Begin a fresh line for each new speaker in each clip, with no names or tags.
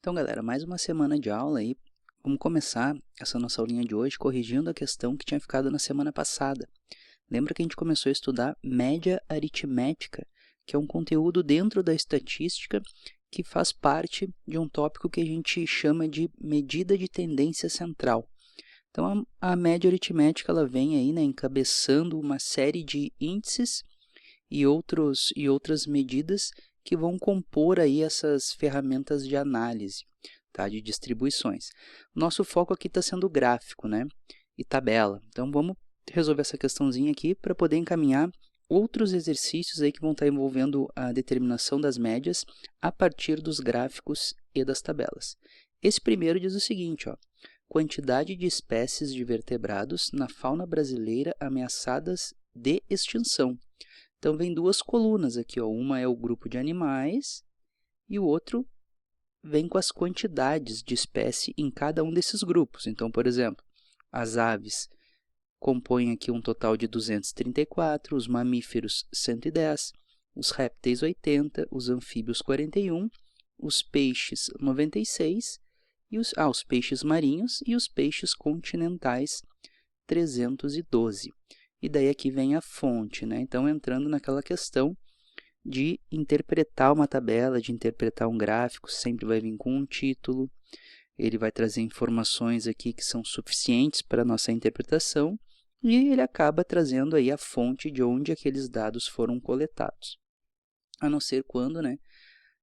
Então, galera, mais uma semana de aula aí. Vamos começar essa nossa aulinha de hoje corrigindo a questão que tinha ficado na semana passada. Lembra que a gente começou a estudar média aritmética, que é um conteúdo dentro da estatística que faz parte de um tópico que a gente chama de medida de tendência central. Então, a média aritmética ela vem aí, né, encabeçando uma série de índices e outras medidas que vão compor aí essas ferramentas de análise, tá, de distribuições. Nosso foco aqui está sendo gráfico, né, e tabela. Então, vamos resolver essa questãozinha aqui para poder encaminhar outros exercícios aí que vão estar envolvendo a determinação das médias a partir dos gráficos e das tabelas. Esse primeiro diz o seguinte, ó, quantidade de espécies de vertebrados na fauna brasileira ameaçadas de extinção. Então, vem duas colunas aqui, ó. Uma é o grupo de animais e o outro vem com as quantidades de espécie em cada um desses grupos. Então, por exemplo, as aves compõem aqui um total de 234, os mamíferos 110, os répteis 80, os anfíbios 41, os peixes 96, e os peixes marinhos e os peixes continentais 312. E daí aqui vem a fonte, né? Então, entrando naquela questão de interpretar uma tabela, de interpretar um gráfico, sempre vai vir com um título, ele vai trazer informações aqui que são suficientes para a nossa interpretação, e ele acaba trazendo aí a fonte de onde aqueles dados foram coletados. A não ser quando, né,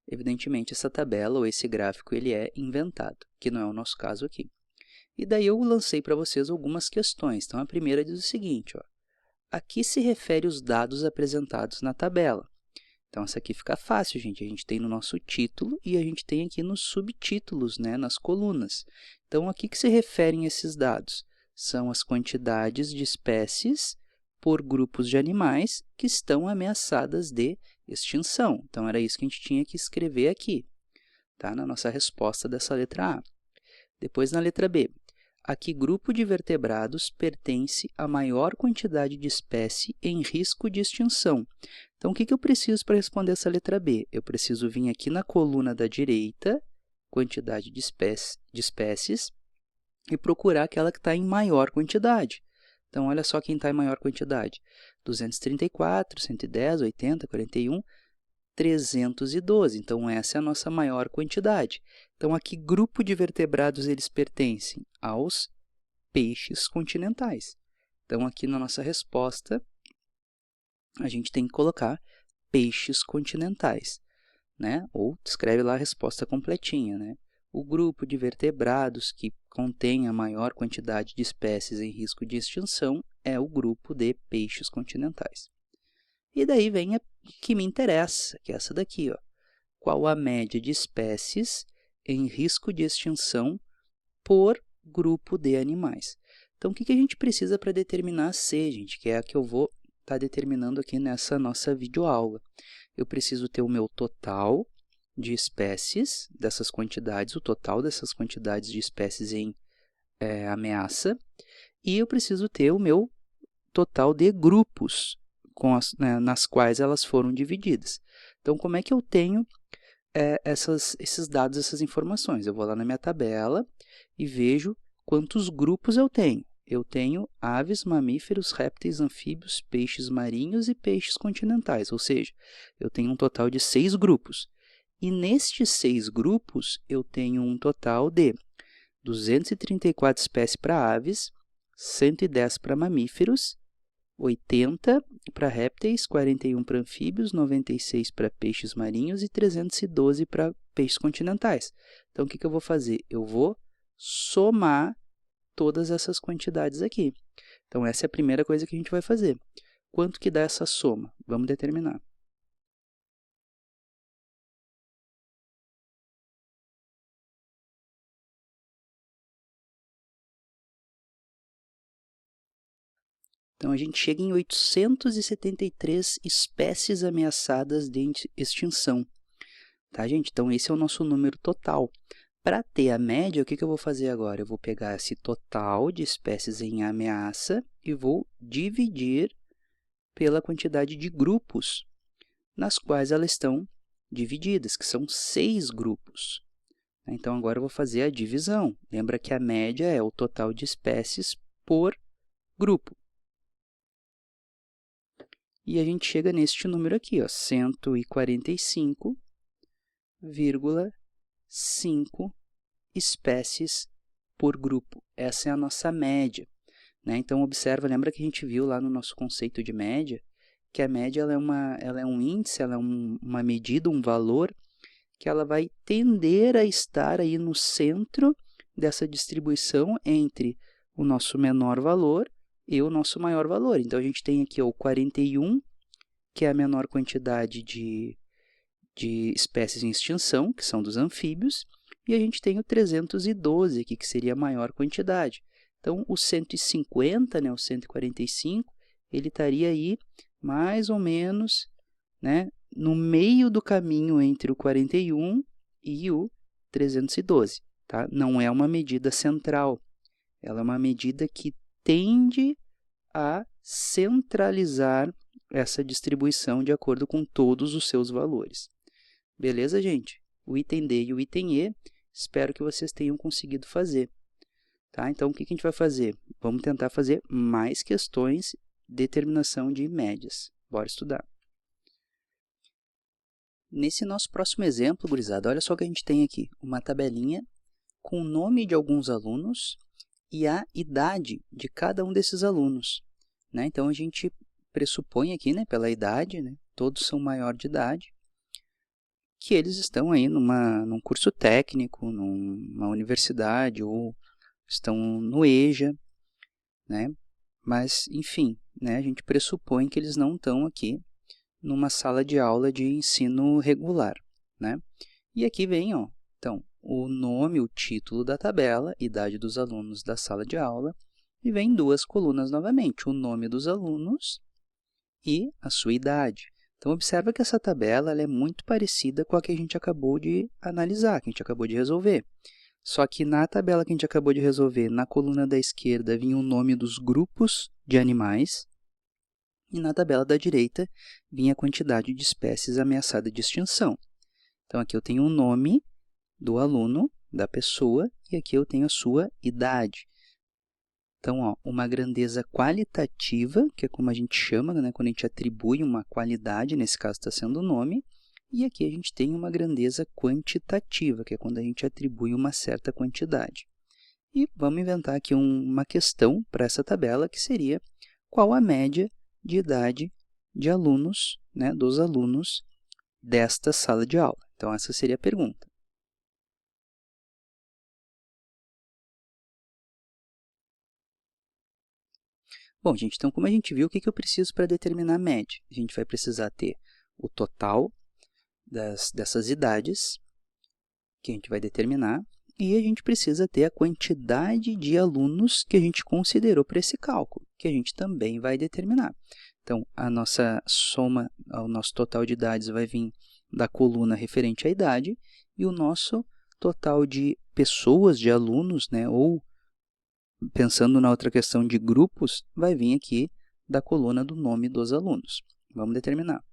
evidentemente, essa tabela ou esse gráfico ele é inventado, que não é o nosso caso aqui. E daí eu lancei para vocês algumas questões. Então, a primeira diz o seguinte, ó, a que se refere os dados apresentados na tabela? Então, essa aqui fica fácil, gente. A gente tem no nosso título e a gente tem aqui nos subtítulos, né, nas colunas. Então, a que se referem esses dados? São as quantidades de espécies por grupos de animais que estão ameaçadas de extinção. Então, era isso que a gente tinha que escrever aqui, tá? Na nossa resposta dessa letra A. Depois, na letra B. A que grupo de vertebrados pertence a maior quantidade de espécie em risco de extinção? Então, o que eu preciso para responder essa letra B? Eu preciso vir aqui na coluna da direita, quantidade de espécies, e procurar aquela que está em maior quantidade. Então, olha só quem está em maior quantidade. 234, 110, 80, 41, 312. Então, essa é a nossa maior quantidade. Então, a que grupo de vertebrados eles pertencem? Aos peixes continentais. Então, aqui na nossa resposta, a gente tem que colocar peixes continentais, né? Ou escreve lá a resposta completinha, né? O grupo de vertebrados que contém a maior quantidade de espécies em risco de extinção é o grupo de peixes continentais. E daí vem a que me interessa, que é essa daqui, ó. Qual a média de espécies em risco de extinção por grupo de animais? Então, o que a gente precisa para determinar a C, gente? Que é a que eu vou estar determinando aqui nessa nossa videoaula. Eu preciso ter o meu total de espécies dessas quantidades, o total dessas quantidades de espécies em ameaça, e eu preciso ter o meu total de grupos nas quais elas foram divididas. Então, como é que eu tenho esses dados, essas informações? Eu vou lá na minha tabela e vejo quantos grupos eu tenho. Eu tenho aves, mamíferos, répteis, anfíbios, peixes marinhos e peixes continentais, ou seja, eu tenho um total de 6 grupos. E nestes 6 grupos, eu tenho um total de 234 espécies para aves, 110 para mamíferos, 80 para répteis, 41 para anfíbios, 96 para peixes marinhos e 312 para peixes continentais. Então, o que eu vou fazer? Eu vou somar todas essas quantidades aqui. Então, essa é a primeira coisa que a gente vai fazer. Quanto que dá essa soma? Vamos determinar. Então, a gente chega em 873 espécies ameaçadas de extinção. Tá, gente? Então, esse é o nosso número total. Para ter a média, o que eu vou fazer agora? Eu vou pegar esse total de espécies em ameaça e vou dividir pela quantidade de grupos nas quais elas estão divididas, que são 6 grupos. Então, agora eu vou fazer a divisão. Lembra que a média é o total de espécies por grupo. E a gente chega neste número aqui, 145,5 espécies por grupo. Essa é a nossa média. Então, observa, lembra que a gente viu lá no nosso conceito de média, que a média ela é um índice, ela é uma medida, um valor, que ela vai tender a estar aí no centro dessa distribuição entre o nosso menor valor e o nosso maior valor. Então, a gente tem aqui o 41, que é a menor quantidade de espécies em extinção, que são dos anfíbios, e a gente tem o 312 aqui, que seria a maior quantidade. Então, o 150, o 145, ele estaria aí mais ou menos, no meio do caminho entre o 41 e o 312. Tá? Não é uma medida central, ela é uma medida que tende a centralizar essa distribuição de acordo com todos os seus valores. Beleza, gente? O item D e o item E, espero que vocês tenham conseguido fazer. Tá? Então, o que a gente vai fazer? Vamos tentar fazer mais questões de determinação de médias. Bora estudar. Nesse nosso próximo exemplo, gurizada, olha só o que a gente tem aqui. Uma tabelinha com o nome de alguns alunos e a idade de cada um desses alunos. Então, a gente pressupõe aqui, pela idade, todos são maior de idade, que eles estão aí num curso técnico, numa universidade, ou estão no EJA, Mas, enfim, a gente pressupõe que eles não estão aqui numa sala de aula de ensino regular, E aqui vem, então, o nome, o título da tabela, idade dos alunos da sala de aula, e vem duas colunas novamente, o nome dos alunos e a sua idade. Então, observa que essa tabela ela é muito parecida com a que a gente acabou de analisar, que a gente acabou de resolver. Só que na tabela que a gente acabou de resolver, na coluna da esquerda vinha o nome dos grupos de animais e na tabela da direita vinha a quantidade de espécies ameaçadas de extinção. Então, aqui eu tenho o nome do aluno, da pessoa, e aqui eu tenho a sua idade. Então, uma grandeza qualitativa, que é como a gente chama, quando a gente atribui uma qualidade, nesse caso está sendo o nome, e aqui a gente tem uma grandeza quantitativa, que é quando a gente atribui uma certa quantidade. E vamos inventar aqui uma questão para essa tabela, que seria qual a média de idade de alunos, dos alunos desta sala de aula. Então, essa seria a pergunta. Bom, gente, então, como a gente viu, o que eu preciso para determinar a média? A gente vai precisar ter o total dessas idades, que a gente vai determinar, e a gente precisa ter a quantidade de alunos que a gente considerou para esse cálculo, que a gente também vai determinar. Então, a nossa soma, o nosso total de idades vai vir da coluna referente à idade, e o nosso total de pessoas, de alunos, ou pensando na outra questão de grupos, vai vir aqui da coluna do nome dos alunos. Vamos determinar.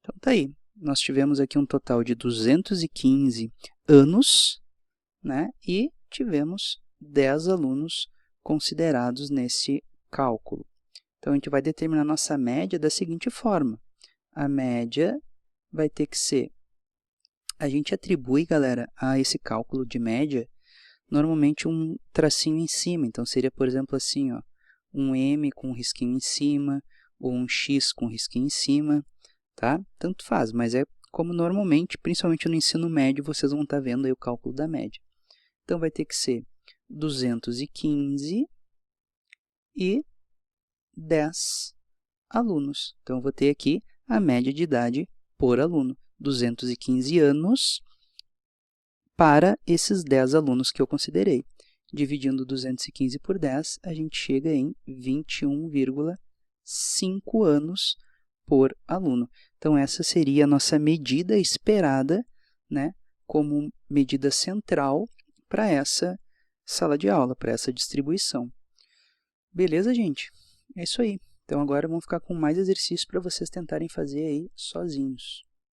Então, tá aí. Nós tivemos aqui um total de 215 anos, e tivemos 10 alunos considerados nesse cálculo. Então, a gente vai determinar nossa média da seguinte forma. A média vai ter que ser... A gente atribui, galera, a esse cálculo de média, normalmente um tracinho em cima. Então, seria, por exemplo, assim, um M com um risquinho em cima, ou um X com um risquinho em cima, tá? Tanto faz, mas é como normalmente, principalmente no ensino médio, vocês vão estar vendo aí o cálculo da média. Então, vai ter que ser 215 e 10 alunos. Então, eu vou ter aqui a média de idade por aluno. 215 anos para esses 10 alunos que eu considerei. Dividindo 215 por 10, a gente chega em 21,5 anos por aluno. Então, essa seria a nossa medida esperada, como medida central para essa sala de aula, para essa distribuição. Beleza, gente? É isso aí. Então agora vamos ficar com mais exercícios para vocês tentarem fazer aí sozinhos.